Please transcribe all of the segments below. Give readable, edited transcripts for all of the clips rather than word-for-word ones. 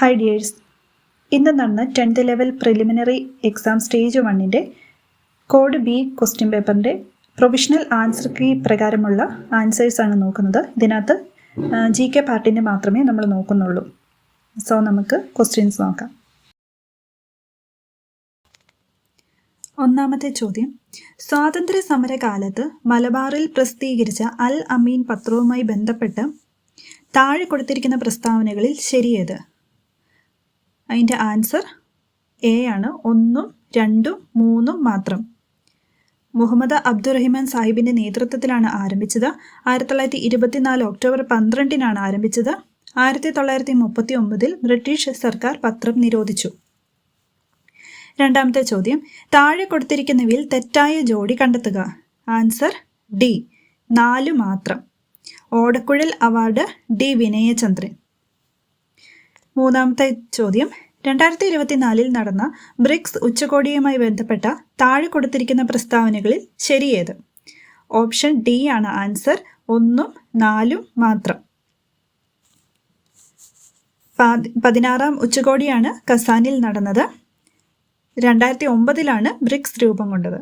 Hi dears, ഇന്ന് നടന്ന 10th level preliminary exam stage 1-ൻ്റെ കോഡ് ബി ക്വസ്റ്റ്യൻ പേപ്പറിൻ്റെ പ്രൊവിഷണൽ ആൻസർ കീ പ്രകാരമുള്ള ആൻസേഴ്സാണ് നോക്കുന്നത്. ഇതിനകത്ത് GK പാർട്ടിൻ്റെ മാത്രമേ നമ്മൾ നോക്കുന്നുള്ളൂ. സോ നമുക്ക് ക്വസ്റ്റ്യൻസ് നോക്കാം. ഒന്നാമത്തെ ചോദ്യം, സ്വാതന്ത്ര്യ സമരകാലത്ത് മലബാറിൽ പ്രസിദ്ധീകരിച്ച അൽ അമീൻ പത്രവുമായി ബന്ധപ്പെട്ട് താഴെ കൊടുത്തിരിക്കുന്ന പ്രസ്താവനകളിൽ ശരിയേത്? അതിൻ്റെ ആൻസർ എ ആണ്. 1, 2, 3 മാത്രം. മുഹമ്മദ് അബ്ദുറഹിമാൻ സാഹിബിൻ്റെ നേതൃത്വത്തിലാണ് ആരംഭിച്ചത്. 1924 ഒക്ടോബർ 12-നാണ് ആരംഭിച്ചത്. 1939 ബ്രിട്ടീഷ് സർക്കാർ പത്രം നിരോധിച്ചു. രണ്ടാമത്തെ ചോദ്യം, താഴെ കൊടുത്തിരിക്കുന്നവയിൽ തെറ്റായ ജോഡി കണ്ടെത്തുക. ആൻസർ ഡി, 4 മാത്രം. ഓടക്കുഴൽ അവാർഡ് ഡി വിനയചന്ദ്രൻ. മൂന്നാമത്തെ ചോദ്യം, 2024 നടന്ന ബ്രിക്സ് ഉച്ചകോടിയുമായി ബന്ധപ്പെട്ട താഴെ കൊടുത്തിരിക്കുന്ന പ്രസ്താവനകളിൽ ശരിയേത്? ഓപ്ഷൻ ഡി ആണ് ആൻസർ. 1, 4 മാത്രം. 16ാം ഉച്ചകോടിയാണ് കസാനിൽ നടന്നത്. 2009 ബ്രിക്സ് രൂപം കൊണ്ടത്.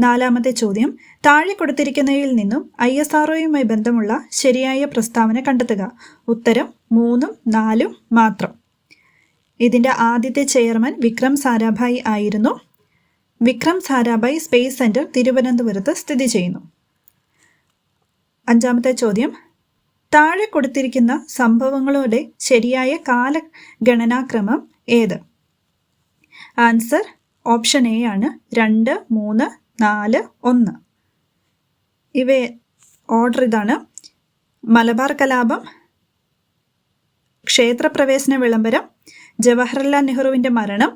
നാലാമത്തെ ചോദ്യം, താഴെ കൊടുത്തിരിക്കുന്നവയിൽ നിന്നും ISROയുമായി ബന്ധമുള്ള ശരിയായ പ്രസ്താവന കണ്ടെത്തുക. ഉത്തരം 3, 4 മാത്രം. ഇതിൻ്റെ ആദ്യത്തെ ചെയർമാൻ വിക്രം സാരാഭായ് ആയിരുന്നു. വിക്രം സാരാഭായ് സ്പേസ് സെൻറ്റർ തിരുവനന്തപുരത്ത് സ്ഥിതി ചെയ്യുന്നു. അഞ്ചാമത്തെ ചോദ്യം, താഴെ കൊടുത്തിരിക്കുന്ന സംഭവങ്ങളുടെ ശരിയായ കാലഗണനാക്രമം ഏത്? ആൻസർ ഓപ്ഷൻ എ ആണ്. 2, 3, 4, 1. ഇവ ഓർഡർ ഇതാണ്: മലബാർ കലാപം, ക്ഷേത്രപ്രവേശന വിളംബരം, ജവഹർലാൽ നെഹ്റുവിൻ്റെ മരണം,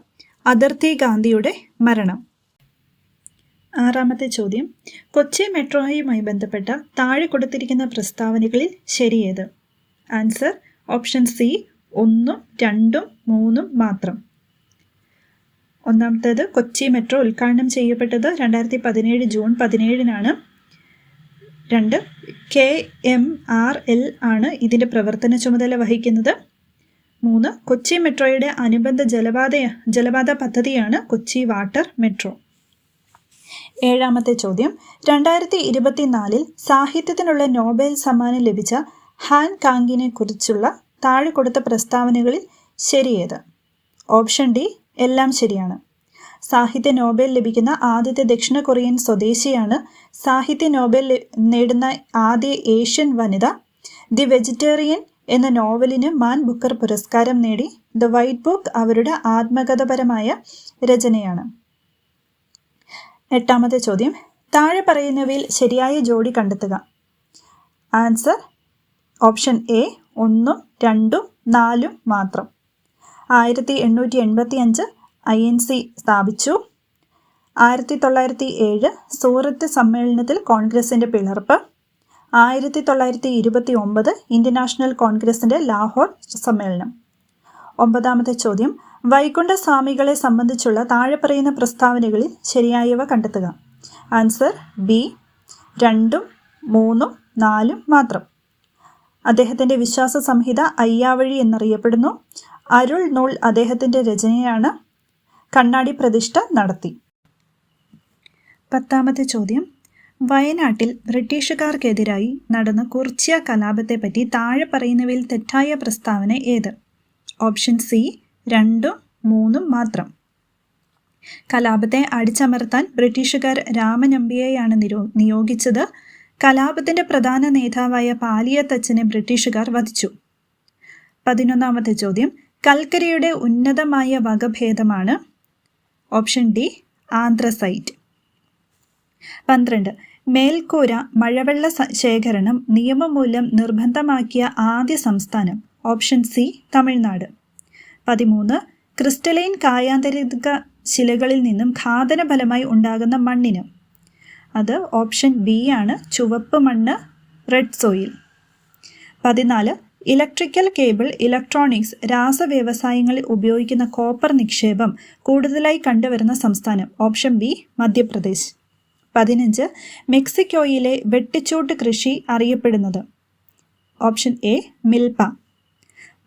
അതിർത്തി ഗാന്ധിയുടെ മരണം. ആറാമത്തെ ചോദ്യം, കൊച്ചി മെട്രോയുമായി ബന്ധപ്പെട്ട താഴെ കൊടുത്തിരിക്കുന്ന പ്രസ്താവനകളിൽ ശരിയേത്? ആൻസർ ഓപ്ഷൻ സി, 1, 2, 3 മാത്രം. ഒന്നാമത്തേത്, കൊച്ചി മെട്രോ ഉദ്ഘാടനം ചെയ്യപ്പെട്ടത് 2017 ജൂൺ 17-നാണ്. 2, KMRL ആണ് ഇതിൻ്റെ പ്രവർത്തന ചുമതല വഹിക്കുന്നത്. 3, കൊച്ചി മെട്രോയുടെ അനുബന്ധ ജലപാത പദ്ധതിയാണ് കൊച്ചി വാട്ടർ മെട്രോ. ഏഴാമത്തെ ചോദ്യം, 2024 സാഹിത്യത്തിനുള്ള നോബൽ സമ്മാനം ലഭിച്ച ഹാൻ കാങ്ങിനെ കുറിച്ചുള്ള താഴെ കൊടുത്ത പ്രസ്താവനകളിൽ ശരിയേത്? ഓപ്ഷൻ ഡി, എല്ലാം ശരിയാണ്. സാഹിത്യ നോബൽ ലഭിക്കുന്ന ആദ്യത്തെ ദക്ഷിണ കൊറിയൻ സ്വദേശിയാണ്. സാഹിത്യ നോബൽ നേടുന്ന ആദ്യ ഏഷ്യൻ വനിത. ദി വെജിറ്റേറിയൻ എന്ന നോവലിന് മാൻ ബുക്കർ പുരസ്കാരം നേടി. ദ വൈറ്റ് ബുക്ക് അവരുടെ ആത്മകഥപരമായ രചനയാണ്. എട്ടാമത്തെ ചോദ്യം, താഴെ പറയുന്നവയിൽ ശരിയായ ജോഡി കണ്ടെത്തുക. ആൻസർ ഓപ്ഷൻ എ, 1, 2, 4 മാത്രം. 1885 INC സ്ഥാപിച്ചു. 1907 സൂറത്ത് സമ്മേളനത്തിൽ കോൺഗ്രസിൻ്റെ പിളർപ്പ്. 1929 ഇന്ത്യൻ നാഷണൽ കോൺഗ്രസിൻ്റെ ലാഹോർ സമ്മേളനം. ഒമ്പതാമത്തെ ചോദ്യം, വൈകുണ്ഠ സ്വാമികളെ സംബന്ധിച്ചുള്ള താഴെ പറയുന്ന പ്രസ്താവനകളിൽ ശരിയായവ കണ്ടെത്തുക. ആൻസർ ബി, 2, 3, 4 മാത്രം. അദ്ദേഹത്തിൻ്റെ വിശ്വാസ സംഹിത അയ്യാവഴി എന്നറിയപ്പെടുന്നു. അരുൾ നൂൽ അദ്ദേഹത്തിൻ്റെ രചനയാണ്. കണ്ണാടി പ്രതിഷ്ഠ നടത്തി. പത്താമത്തെ ചോദ്യം, വയനാട്ടിൽ ബ്രിട്ടീഷുകാർക്കെതിരായി നടന്ന കുർച്ചിയ കലാപത്തെപ്പറ്റി താഴെ പറയുന്നവയിൽ തെറ്റായ പ്രസ്താവന ഏത്? ഓപ്ഷൻ സി, 2, 3 മാത്രം. കലാപത്തെ അടിച്ചമർത്താൻ ബ്രിട്ടീഷുകാർ രാമനമ്പിയെയാണ് നിയോഗിച്ചത്. കലാപത്തിൻ്റെ പ്രധാന നേതാവായ പാലിയത്തച്ഛനെ ബ്രിട്ടീഷുകാർ വധിച്ചു. 11ാമത്തെ ചോദ്യം, കൽക്കരിയുടെ ഉന്നതമായ വകഭേദമാണ്. Option D, anthracite. 12, മേൽക്കൂര മഴവെള്ള ശേഖരണം നിയമം മൂലം നിർബന്ധമാക്കിയ ആദ്യ സംസ്ഥാനം. Option C, Tamil Nadu. 13, ക്രിസ്റ്റലൈൻ കായാന്തരിക ശിലകളിൽ നിന്നും ഘാതന ഫലമായി ഉണ്ടാകുന്ന മണ്ണിന്. അത് ഓപ്ഷൻ ബി ആണ്, ചുവപ്പ് മണ്ണ്, red soil. 14, electrical cable, electronics, രാസവ്യവസായങ്ങളിൽ ഉപയോഗിക്കുന്ന കോപ്പർ നിക്ഷേപം കൂടുതലായി കണ്ടുവരുന്ന സംസ്ഥാനം. Option B, Madhya Pradesh. 15, മെക്സിക്കോയിലെ വെട്ടിച്ചൂട്ട് കൃഷി അറിയപ്പെടുന്നത്. Option A, മിൽപ.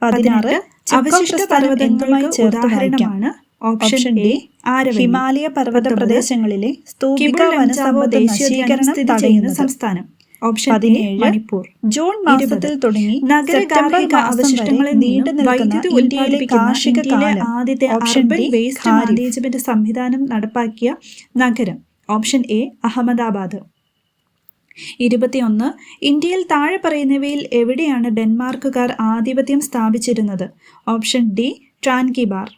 16, അവശിഷ്ട പർവ്വതങ്ങളുമായി ഉദാഹരണമാണ് ഓപ്ഷൻ ഡി ഹിമാലയ പർവ്വത പ്രദേശങ്ങളിലെ സ്തൂപിക വനസമ്പത്ത് നശീകരണം തടയുന്ന സംസ്ഥാനം. ഓപ്ഷൻ 17 മണിപ്പൂർ. ജൂൺ മാസത്തിൽ തുടങ്ങി നഗരഗാർഹിക അവശിഷ്ടങ്ങളിൽ നീണ്ടു നിൽക്കുന്ന ഇന്ത്യയിലെ കാർഷിക ആദ്യത്തെ അർബൻ വേസ്റ്റ് മാനേജ്മെന്റ് സംവിധാനം നടപ്പാക്കിയ നഗരം. Option A Ahmedabad. 21 ഇന്ത്യയിൽ താഴെ പറയുന്നവയിൽ എവിടെയാണ് ഡെൻമാർക്കുകാർ ആധിപത്യം സ്ഥാപിച്ചിരുന്നത്? Option D ട്രാൻകിബാർ.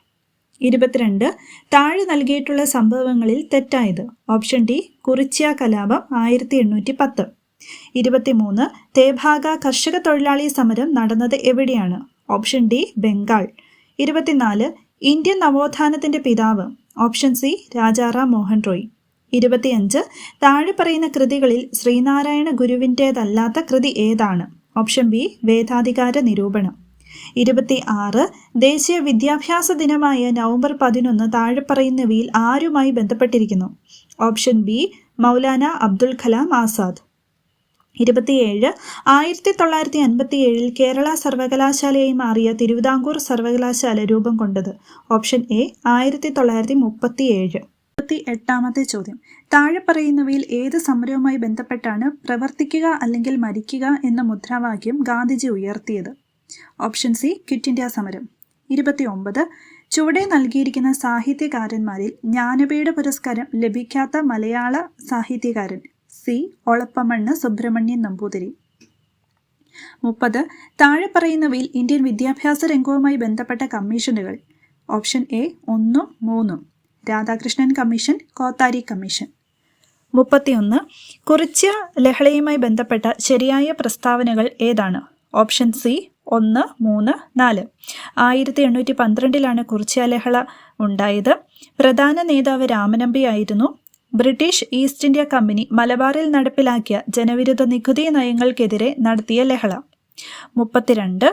22 താഴെ നൽകിയിട്ടുള്ള സംഭവങ്ങളിൽ തെറ്റായത്? ഓപ്ഷൻ ഡി കുറിച്യ കലാപം 1810. 23 തേഭാഗ കർഷക തൊഴിലാളി സമരം നടന്നത് എവിടെയാണ്? Option D Bengal. 24 ഇന്ത്യൻ നവോത്ഥാനത്തിന്റെ പിതാവ്? Option C Rajaram Mohan Roy. 25 താഴെ പറയുന്ന കൃതികളിൽ ശ്രീനാരായണ ഗുരുവിൻ്റേതല്ലാത്ത കൃതി ഏതാണ്? ഓപ്ഷൻ ബി വേദാധികാര നിരൂപണം. 26 ദേശീയ വിദ്യാഭ്യാസ ദിനമായ നവംബർ 11 താഴെ പറയുന്നവയിൽ ആരുമായി ബന്ധപ്പെട്ടിരിക്കുന്നു? Option B Maulana Abdul Kalam Azad. 27 1957 കേരള സർവകലാശാലയായി മാറിയ തിരുവിതാംകൂർ സർവകലാശാല രൂപം കൊണ്ടത്? Option A 1937. 28ാമത്തെ ചോദ്യം. താഴെ പറയുന്നവയിൽ ഏത് സമരവുമായി ബന്ധപ്പെട്ടാണ് പ്രവർത്തിക്കുക അല്ലെങ്കിൽ മരിക്കുക എന്ന മുദ്രാവാക്യം ഗാന്ധിജി ഉയർത്തിയത്? ഓപ്ഷൻ സി ക്വിറ്റ് ഇന്ത്യ സമരം. 29 ചുവടെ നൽകിയിരിക്കുന്ന സാഹിത്യകാരന്മാരിൽ ജ്ഞാനപീഠ പുരസ്കാരം ലഭിക്കാത്ത മലയാള സാഹിത്യകാരൻ? സി ഒളപ്പമണ്ണ് സുബ്രഹ്മണ്യൻ നമ്പൂതിരി. 30 താഴെ പറയുന്നവയിൽ ഇന്ത്യൻ വിദ്യാഭ്യാസ രംഗവുമായി ബന്ധപ്പെട്ട കമ്മീഷനുകൾ? Option A 1, 3 Radhakrishnan commission, Kothari commission. 31 Kurichya ലഹളയുമായി ബന്ധപ്പെട്ട ശരിയായ പ്രസ്താവനകൾ ഏതാണ്? Option C 1, 3, 4. 1812 കുറിച്യ ലഹള ഉണ്ടായത്. പ്രധാന നേതാവ് രാമനമ്പി ആയിരുന്നു. ബ്രിട്ടീഷ് ഈസ്റ്റ് ഇന്ത്യ കമ്പനി മലബാറിൽ നടപ്പിലാക്കിയ ജനവിരുദ്ധ നികുതി നയങ്ങൾക്കെതിരെ നടത്തിയ ലഹള. 32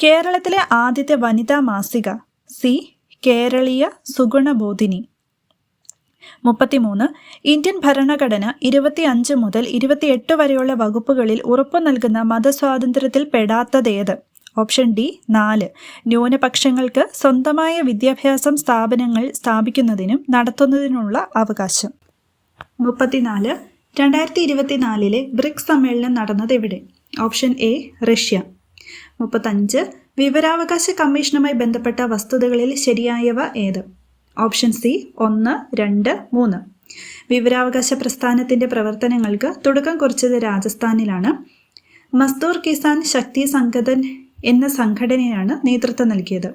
കേരളത്തിലെ ആദ്യത്തെ വനിതാ മാസിക? സി കേരളീയ സുഗുണബോധിനി. 33 ഇന്ത്യൻ ഭരണഘടന 25 മുതൽ 28 വരെയുള്ള വകുപ്പുകളിൽ ഉറപ്പു നൽകുന്ന മതസ്വാതന്ത്ര്യത്തിൽ പെടാത്തതേത്? ഓപ്ഷൻ ഡി 4 ന്യൂനപക്ഷങ്ങൾക്ക് സ്വന്തമായ വിദ്യാഭ്യാസം സ്ഥാപനങ്ങൾ സ്ഥാപിക്കുന്നതിനും നടത്തുന്നതിനുള്ള അവകാശം. 34 2024 ബ്രിക്സ് സമ്മേളനം നടന്നത് എവിടെ? Option A Russia. 35 വിവരാവകാശ കമ്മീഷനുമായി ബന്ധപ്പെട്ട വസ്തുതകളിൽ ശരിയായവ ഏത്? Option C 1, 2, 3. വിവരാവകാശ പ്രസ്ഥാനത്തിന്റെ പ്രവർത്തനങ്ങൾക്ക് തുടക്കം കുറിച്ചത് രാജസ്ഥാനിലാണ്. മസ്ദൂർ കിസാൻ ശക്തി സംഘടൻ എന്ന സംഘടനയാണ് നേതൃത്വം നൽകിയത്.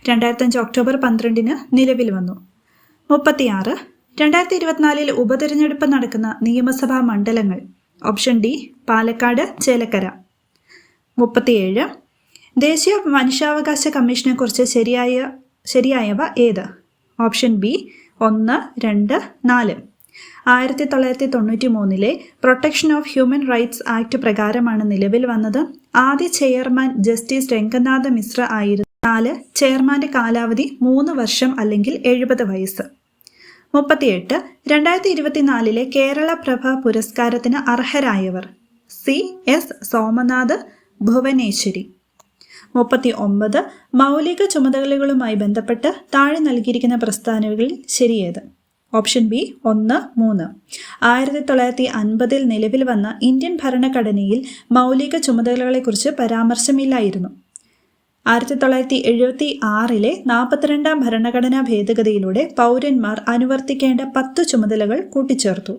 2005 ഒക്ടോബർ 12 നിലവിൽ വന്നു. 36 2024 ഉപതെരഞ്ഞെടുപ്പ് നടക്കുന്ന നിയമസഭാ മണ്ഡലങ്ങൾ? Option D Palakkad, Chelakkara. 37 ദേശീയ മനുഷ്യാവകാശ കമ്മീഷനെ കുറിച്ച് ശരിയായവ ഏത്? Option B 1, 2, 4. 1993 protection of human rights act പ്രകാരമാണ് നിലവിൽ വന്നത്. ആദ്യ ചെയർമാൻ ജസ്റ്റിസ് രംഗനാഥ് മിശ്ര ആയിരുന്നു. 4 ചെയർമാന്റെ കാലാവധി 3 വർഷം അല്ലെങ്കിൽ 70 വയസ്സ്. 38 2024 കേരള പ്രഭ പുരസ്കാരത്തിന് അർഹരായവർ? C S Somanath, Bhuvaneswari. 39 മൗലിക ചുമതലകളുമായി ബന്ധപ്പെട്ട് താഴെ നൽകിയിരിക്കുന്ന പ്രസ്താവനകളിൽ ശരിയേത്? Option B 1, 3. 1950 നിലവിൽ വന്ന ഇന്ത്യൻ ഭരണഘടനയിൽ മൗലിക ചുമതലകളെക്കുറിച്ച് പരാമർശമില്ലായിരുന്നു. 1976 42ാം ഭരണഘടനാ ഭേദഗതിയിലൂടെ പൗരന്മാർ അനുവർത്തിക്കേണ്ട 10 ചുമതലകൾ കൂട്ടിച്ചേർത്തു.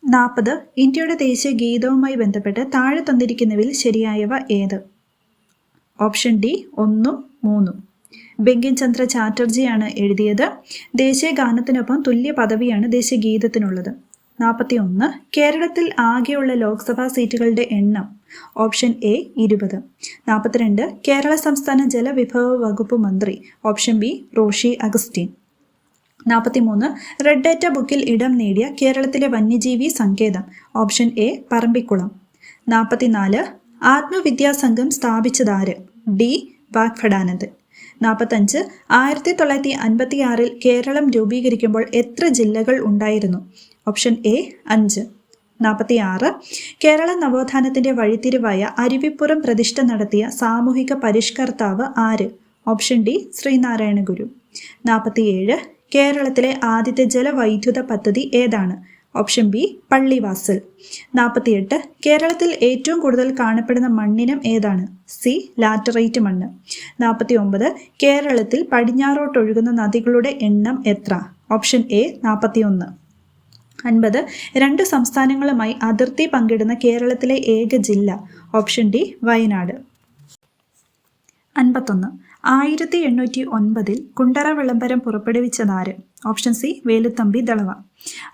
40 ഇന്ത്യയുടെ ദേശീയ ഗീതവുമായി ബന്ധപ്പെട്ട് താഴെ തന്നിരിക്കുന്നവയിൽ ശരിയായവ ഏത്? Option D 1, 3. ബങ്കിം ചന്ദ്ര ചാറ്റർജിയാണ് എഴുതിയത്. ദേശീയ ഗാനത്തിനൊപ്പം തുല്യ പദവിയാണ് ദേശീയ ഗീതത്തിനുള്ളത്. 41 കേരളത്തിൽ ആകെയുള്ള ലോക്സഭാ സീറ്റുകളുടെ എണ്ണം? Option A 20. 42 കേരള സംസ്ഥാന ജലവിഭവ വകുപ്പ് മന്ത്രി? Option B Roshy Augustine. 43 red data ബുക്കിൽ ഇടം നേടിയ കേരളത്തിലെ വന്യജീവി സങ്കേതം? Option A Parambikulam. 44 ആത്മവിദ്യാസംഘം സ്ഥാപിച്ചതാര്? ഡി വാഗ്ഭടാനന്ദൻ. 45 1956 കേരളം രൂപീകരിക്കുമ്പോൾ എത്ര ജില്ലകൾ ഉണ്ടായിരുന്നു? Option A 5. 46. കേരള നവോത്ഥാനത്തിന്റെ വഴിത്തിരിവായ അരുവിപ്പുറം പ്രതിഷ്ഠ നടത്തിയ സാമൂഹിക പരിഷ്കർത്താവ് ആര്? ഓപ്ഷൻ ഡി ശ്രീനാരായണ ഗുരു. 47. കേരളത്തിലെ ആദ്യത്തെ ജലവൈദ്യുത പദ്ധതി ഏതാണ്? Option B Pallivasal. 48. കേരളത്തിൽ ഏറ്റവും കൂടുതൽ കാണപ്പെടുന്ന മണ്ണിനം ഏതാണ്? സി ലാറ്ററൈറ്റ് മണ്ണ്. 49. കേരളത്തിൽ പടിഞ്ഞാറോട്ടൊഴുകുന്ന നദികളുടെ എണ്ണം എത്ര? Option A 41. 50. 2 സംസ്ഥാനങ്ങളുമായി അതിർത്തി പങ്കിടുന്ന കേരളത്തിലെ ഏക ജില്ല? Option D Wayanad. 51. 1809 കുണ്ടറ വിളംബരം പുറപ്പെടുവിച്ചതാര്? Option C Veluthampi Dalawa.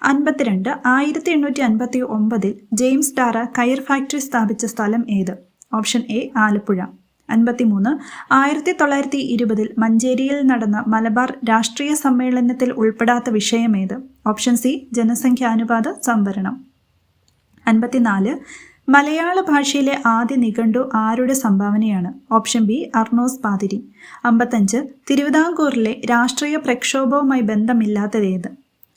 52. 1859 James Darragh കയർ ഫാക്ടറി സ്ഥാപിച്ച സ്ഥലം ഏത്? Option A Alappuzha. 53. 1920 മഞ്ചേരിയിൽ നടന്ന മലബാർ രാഷ്ട്രീയ സമ്മേളനത്തിൽ ഉൾപ്പെടാത്ത വിഷയമേത്? ഓപ്ഷൻ സി ജനസംഖ്യാനുപാത സംവരണം. 54. മലയാള ഭാഷയിലെ ആദ്യ നിഘണ്ടു ആരുടെ സംഭാവനയാണ്? ഓപ്ഷൻ ബി അർണോസ് പാതിരി. 55. തിരുവിതാംകൂറിലെ രാഷ്ട്രീയ പ്രക്ഷോഭവുമായി ബന്ധമില്ലാത്തതേത്?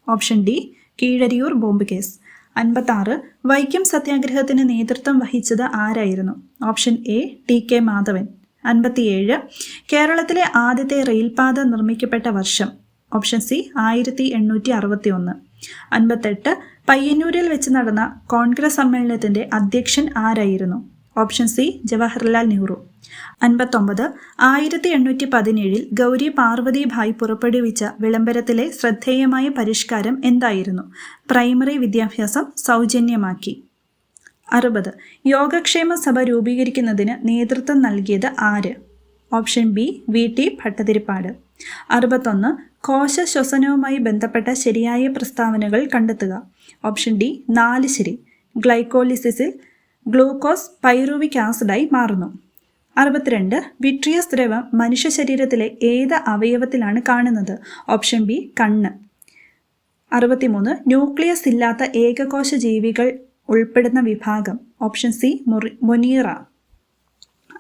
Option D Keezhariyur bomb case. 56. Vaikom സത്യാഗ്രഹത്തിന് നേതൃത്വം വഹിച്ചത് ആരായിരുന്നു? Option A T K Madhavan. 57. കേരളത്തിലെ ആദ്യത്തെ റെയിൽപാത നിർമ്മിക്കപ്പെട്ട വർഷം? Option C 1861. 58. പയ്യന്നൂരിൽ വെച്ച് നടന്ന കോൺഗ്രസ് സമ്മേളനത്തിന്റെ അധ്യക്ഷൻ ആരായിരുന്നു? Option C Jawaharlal Nehru. 59. 1817 ഗൗരി പാർവതി ഭായ് പുറപ്പെടുവിച്ച വിളംബരത്തിലെ ശ്രദ്ധേയമായ പരിഷ്കാരം എന്തായിരുന്നു? പ്രൈമറി വിദ്യാഭ്യാസം സൗജന്യമാക്കി. 60. യോഗക്ഷേമ സഭ രൂപീകരിക്കുന്നതിന് നേതൃത്വം നൽകിയത് ആര്? Option B V T Bhattathiripad. 61. കോശ ശ്വസനവുമായി ബന്ധപ്പെട്ട ശരിയായ പ്രസ്താവനകൾ കണ്ടെത്തുക. ഓപ്ഷൻ ഡി 4 ശരി. ഗ്ലൈക്കോലിസിസിൽ ഗ്ലൂക്കോസ് പൈറുവിക് ആസിഡായി മാറുന്നു. 62. വിട്രിയസ് ദ്രവം മനുഷ്യ ശരീരത്തിലെ ഏത് അവയവത്തിലാണ് കാണുന്നത്? ഓപ്ഷൻ ബി കണ്ണ്. 63. ന്യൂക്ലിയസ് ഇല്ലാത്ത ഏകകോശ ജീവികൾ ഉൾപ്പെടുന്ന വിഭാഗം? Option C Monera.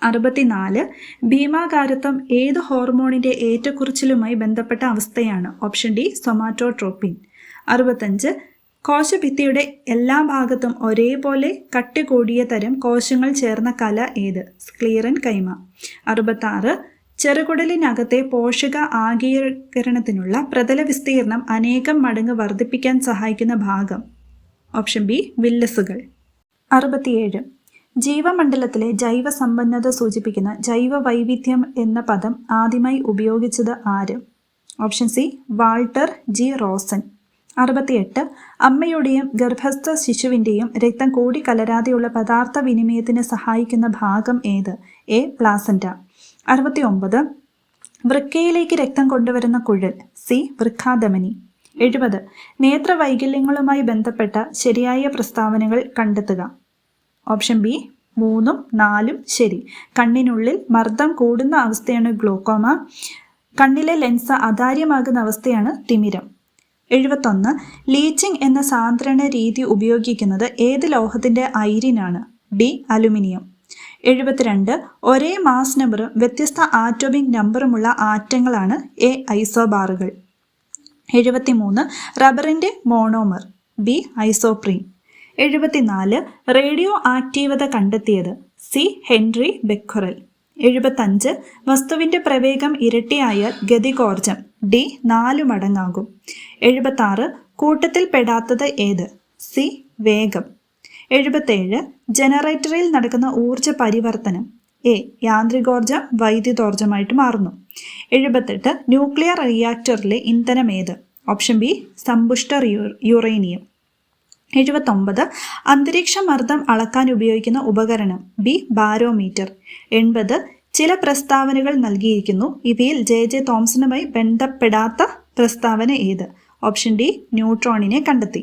64. ഭീമാകാരത്വം ഏത് ഹോർമോണിന്റെ ഏറ്റക്കുറച്ചിലുമായി ബന്ധപ്പെട്ട അവസ്ഥയാണ്? Option D somatotropin. 65. കോശഭിത്തിയുടെ എല്ലാ ഭാഗത്തും ഒരേപോലെ കട്ടി കൂടിയ തരം കോശങ്ങൾ ചേർന്ന കല ഏത്? സ്ക്ലീറൻ കൈമ. 66. ചെറുകുടലിനകത്തെ പോഷക ആഗിരണത്തിനുള്ള പ്രതല വിസ്തീർണം അനേകം മടങ്ങ് വർദ്ധിപ്പിക്കാൻ സഹായിക്കുന്ന ഭാഗം? Option B വില്ലസുകൾ. 67. ജീവമണ്ഡലത്തിലെ ജൈവ സമ്പന്നത സൂചിപ്പിക്കുന്ന ജൈവ വൈവിധ്യം എന്ന പദം ആദ്യമായി ഉപയോഗിച്ചത് ആര്? Option C Walter G Rosan. 68. അമ്മയുടെയും ഗർഭസ്ഥ ശിശുവിൻ്റെയും രക്തം കൂടിക്കലരാതെയുള്ള പദാർത്ഥ വിനിമയത്തിന് സഹായിക്കുന്ന ഭാഗം ഏത്? A placenta. 69. വൃക്കയിലേക്ക് രക്തം കൊണ്ടുവരുന്ന കുഴൽ? സി വൃക്കാധമനി. 70. നേത്രവൈകല്യങ്ങളുമായി ബന്ധപ്പെട്ട ശരിയായ പ്രസ്താവനകൾ കണ്ടെത്തുക. ഓപ്ഷൻ ബി 3ഉം 4ഉം ശരി. കണ്ണിനുള്ളിൽ മർദ്ദം കൂടുന്ന അവസ്ഥയാണ് ഗ്ലോക്കോമ. കണ്ണിലെ ലെൻസ് അതാര്യമാകുന്ന അവസ്ഥയാണ് തിമിരം. 71. ലീച്ചിങ് എന്ന സാന്ദ്രണ രീതി ഉപയോഗിക്കുന്നത് ഏത് ലോഹത്തിന്റെ അയിരിനാണ്? D aluminium. 72. ഒരേ മാസ് നമ്പറും വ്യത്യസ്ത ആറ്റോമിക് നമ്പറുമുള്ള ആറ്റങ്ങളാണ് എ ഐസോബാറുകൾ. 73. റബ്ബറിന്റെ മോണോമർ? B isoprene. 74. റേഡിയോ ആക്റ്റീവത കണ്ടെത്തിയത്? C Henry Becquerel. 75. വസ്തുവിന്റെ പ്രവേഗം ഇരട്ടിയായാൽ ഗതികോർജം? ഡി 4 മടങ്ങാകും. 76. കൂട്ടത്തിൽ പെടാത്തത് ഏത്? സി വേഗം. 77. ജനറേറ്ററിൽ നടക്കുന്ന ഊർജ പരിവർത്തനം? എ യാന്ത്രികോർജം വൈദ്യുതോർജമായിട്ട് മാറുന്നു. 78. ന്യൂക്ലിയർ റിയാക്ടറിലെ ഇന്ധനം ഏത്? ഓപ്ഷൻ ബി സമ്പുഷ്ട യുറേനിയം. 79. അന്തരീക്ഷ മർദ്ദം അളക്കാൻ ഉപയോഗിക്കുന്ന ഉപകരണം? B barometer. 80. ചില പ്രസ്താവനകൾ നൽകിയിരിക്കുന്നു. ഇവയിൽ ജെ തോംസണുമായി ബന്ധപ്പെടാത്ത പ്രസ്താവന ഏത്? ഓപ്ഷൻ ഡി ന്യൂട്രോണിനെ കണ്ടെത്തി.